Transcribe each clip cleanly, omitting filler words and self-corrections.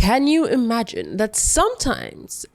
Can you imagine that sometimes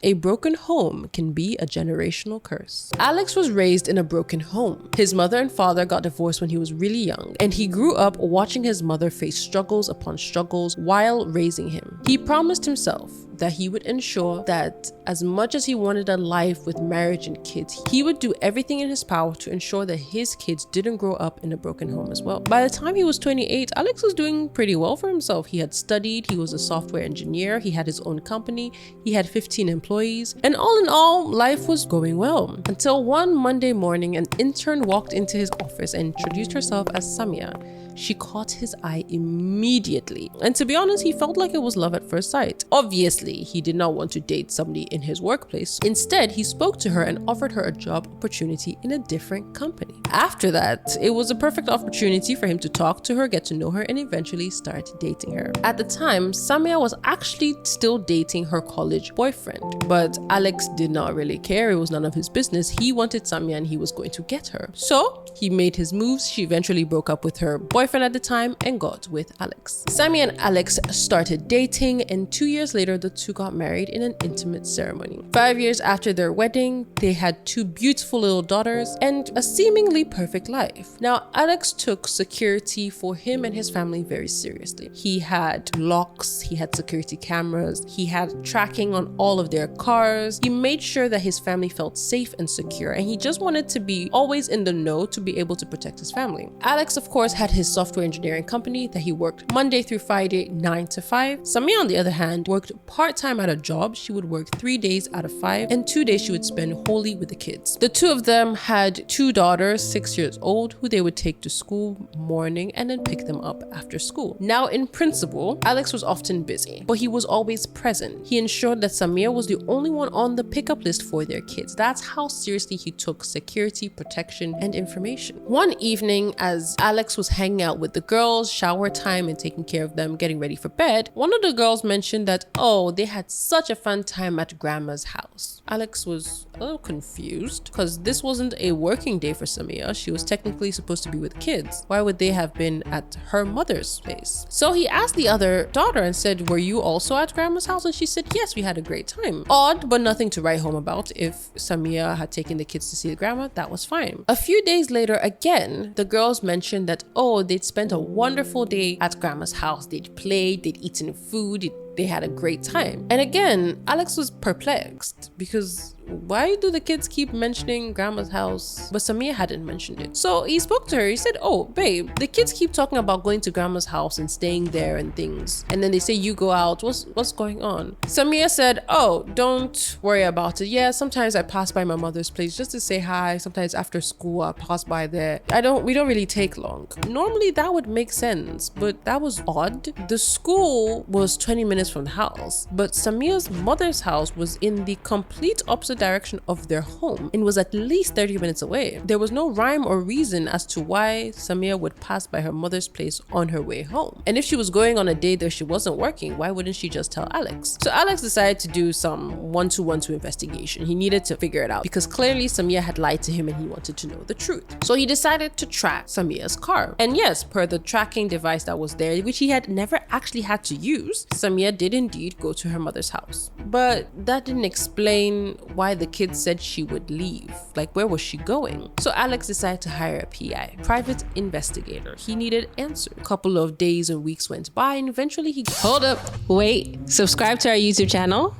a broken home can be a generational curse? Alex was raised in a broken home. His mother and father got divorced when he was really young, and he grew up watching his mother face struggles upon struggles while raising him. He promised himself that he would ensure that as much as he wanted a life with marriage and kids, he would do everything in his power to ensure that his kids didn't grow up in a broken home as well. By the time he was 28, Alex was doing pretty well for himself. He had studied, he was a software engineer, he had his own company, he had 15 employees, and all in all, life was going well. Until one Monday morning, an intern walked into his office and introduced herself as Samia. She caught his eye immediately, and to be honest, he felt like it was love at first sight. Obviously, he did not want to date somebody in his workplace. Instead, he spoke to her and offered her a job opportunity in a different company. After that, it was a perfect opportunity for him to talk to her, get to know her, and eventually start dating her. At the time, Samia was actually still dating her college boyfriend, but Alex did not really care. It was none of his business. He wanted Samia and he was going to get her. So he made his moves. She eventually broke up with her boyfriend at the time and got with Alex. Samia and Alex started dating, and 2 years later, the two got married in an intimate ceremony. 5 years after their wedding, they had 2 beautiful little daughters and a seemingly perfect life. Now, Alex took security for him and his family very seriously. He had locks, he had security cameras, he had tracking on all of their cars. He made sure that his family felt safe and secure, and he just wanted to be always in the know to be able to protect his family. Alex, of course, had his software engineering company that he worked Monday through Friday, 9 to 5. Samia, on the other hand, worked part-time at a job. She would work 3 days out of 5, and 2 days she would spend wholly with the kids. The two of them had 2 daughters, 6 years old, who they would take to school morning and then pick them up after school. Now, in principle, Alex was often busy, but he was always present. He ensured that Samia was the only one on the pickup list for their kids. That's how seriously he took security, protection, and information. One evening, as Alex was hanging out with the girls, shower time and taking care of them, getting ready for bed, one of the girls mentioned that, oh, they had such a fun time at grandma's house. Alex was a little confused because this wasn't a working day for Samia. She was technically supposed to be with kids. Why would they have been at her mother's place? So he asked the other daughter and said, were you also at grandma's house? And she said, yes, we had a great time. Odd, but nothing to write home about. If Samia had taken the kids to see the grandma, that was fine. A few days later, again, the girls mentioned that, oh, they'd spent a wonderful day at grandma's house. They'd played, they'd eaten food, they had a great time. And again, Alex was perplexed because why do the kids keep mentioning grandma's house? But Samia hadn't mentioned it. So he spoke to her. He said, oh, babe, the kids keep talking about going to grandma's house and staying there and things. And then they say you go out. What's going on? Samia said, oh, don't worry about it. Yeah, sometimes I pass by my mother's place just to say hi. Sometimes after school, I pass by there. We don't really take long. Normally that would make sense, but that was odd. The school was 20 minutes from the house, but Samia's mother's house was in the complete opposite direction of their home and was at least 30 minutes away. There was no rhyme or reason as to why Samia would pass by her mother's place on her way home. And if she was going on a date that she wasn't working, why wouldn't she just tell Alex? So Alex decided to do some one-to-one-to investigation. He needed to figure it out because clearly Samia had lied to him and he wanted to know the truth. So he decided to track Samia's car. And yes, per the tracking device that was there, which he had never actually had to use, Samia did indeed go to her mother's house. But that didn't explain why the kids said she would leave. Like, where was she going? So Alex decided to hire a PI, private investigator. He needed answers. A couple of days and weeks went by, and eventually he... Hold up, wait, subscribe to our YouTube channel.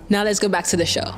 Now let's go back to the show.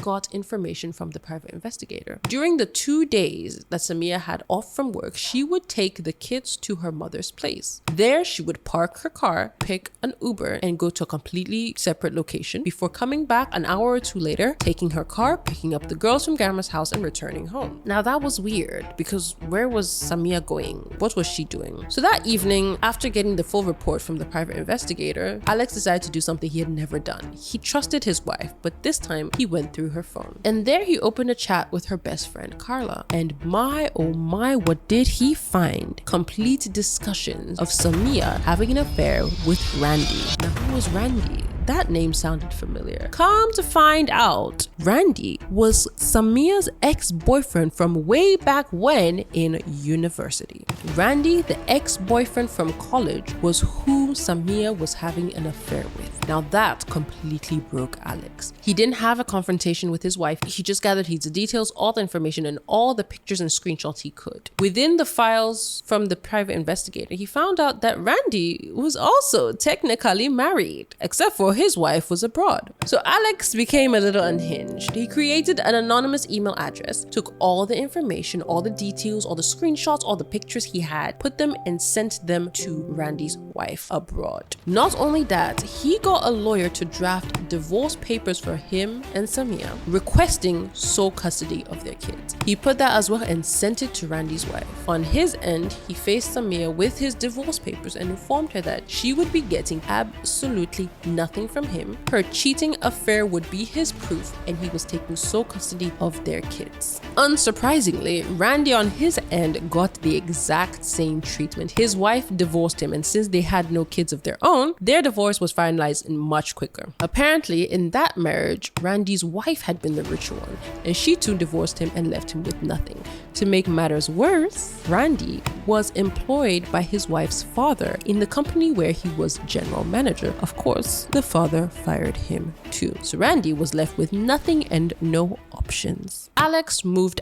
Got information from the private investigator. During the 2 days that Samia had off from work, she would take the kids to her mother's place. There, she would park her car, pick an Uber, and go to a completely separate location before coming back an hour or 2 later, taking her car, picking up the girls from grandma's house, and returning home. Now, that was weird because where was Samia going? What was she doing? So that evening, after getting the full report from the private investigator, Alex decided to do something he had never done. He trusted his wife, but this time he went through her phone. And there he opened a chat with her best friend, Carla. And my, oh my, what did he find? Complete discussions of Samia having an affair with Randy. Now, who was Randy? that name sounded familiar. Come to find out, Randy was Samia's ex-boyfriend from way back when in university. Randy, the ex-boyfriend from college, was who Samia was having an affair with. Now that completely broke Alex. He didn't have a confrontation with his wife. He just gathered his details, all the information, and all the pictures and screenshots he could. Within the files from the private investigator, he found out that Randy was also technically married, except for his wife was abroad. So Alex became a little unhinged. He created an anonymous email address, took all the information, all the details, all the screenshots, all the pictures he had, put them and sent them to Randy's wife abroad. Not only that, he got a lawyer to draft divorce papers for him and Samia, requesting sole custody of their kids. He put that as well and sent it to Randy's wife. On his end, he faced Samia with his divorce papers and informed her that she would be getting absolutely nothing from him. Her cheating affair would be his proof, and he was taking sole custody of their kids. Unsurprisingly, Randy on his end got the exact same treatment. His wife divorced him, and since they had no kids of their own, their divorce was finalized much quicker. Apparently, in that marriage, Randy's wife had been the richer one, and she too divorced him and left him with nothing. To make matters worse, Randy was employed by his wife's father in the company where he was general manager. Of course, the father fired him too. So Randy was left with nothing and no options. Alex moved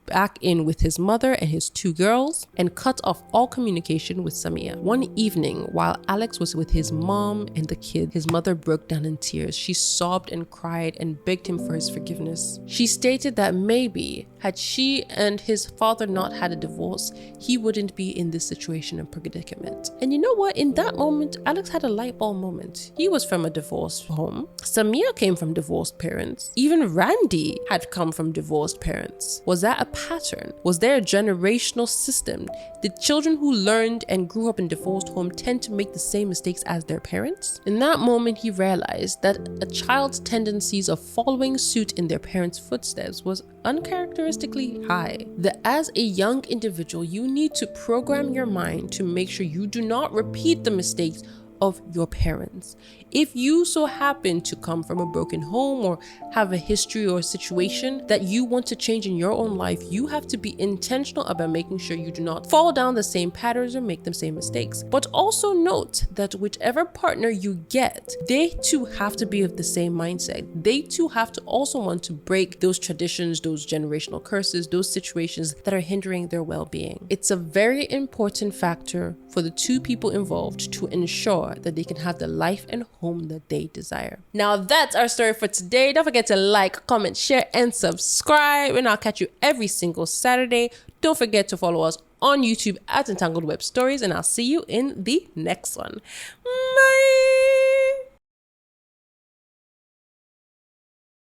back in with his mother and his two girls, and cut off all communication with Samia. One evening, while Alex was with his mom and the kid, his mother broke down in tears. She sobbed and cried and begged him for his forgiveness. She stated that maybe had she and his father not had a divorce, he wouldn't be in this situation and predicament. And you know what? In that moment, Alex had a light bulb moment. He was from a divorced home. Samia came from divorced parents. Even Randy had come from divorced parents. Was that a pattern? Was there a generational system? Did children who learned and grew up in divorced homes tend to make the same mistakes as their parents? In that moment, he realized that a child's tendencies of following suit in their parents' footsteps was uncharacteristically high. That as a young individual, you need to program your mind to make sure you do not repeat the mistakes of your parents. If you so happen to come from a broken home or have a history or a situation that you want to change in your own life, you have to be intentional about making sure you do not fall down the same patterns or make the same mistakes. But also note that whichever partner you get, they too have to be of the same mindset. They too have to also want to break those traditions, those generational curses, those situations that are hindering their well-being. It's a very important factor for the two people involved to ensure that they can have the life and home that they desire. Now that's our story for today. Don't forget to like, comment, share, and subscribe, and I'll catch you every single Saturday. Don't forget to follow us on YouTube at Entangled Web Stories, and I'll see you in the next one. Bye.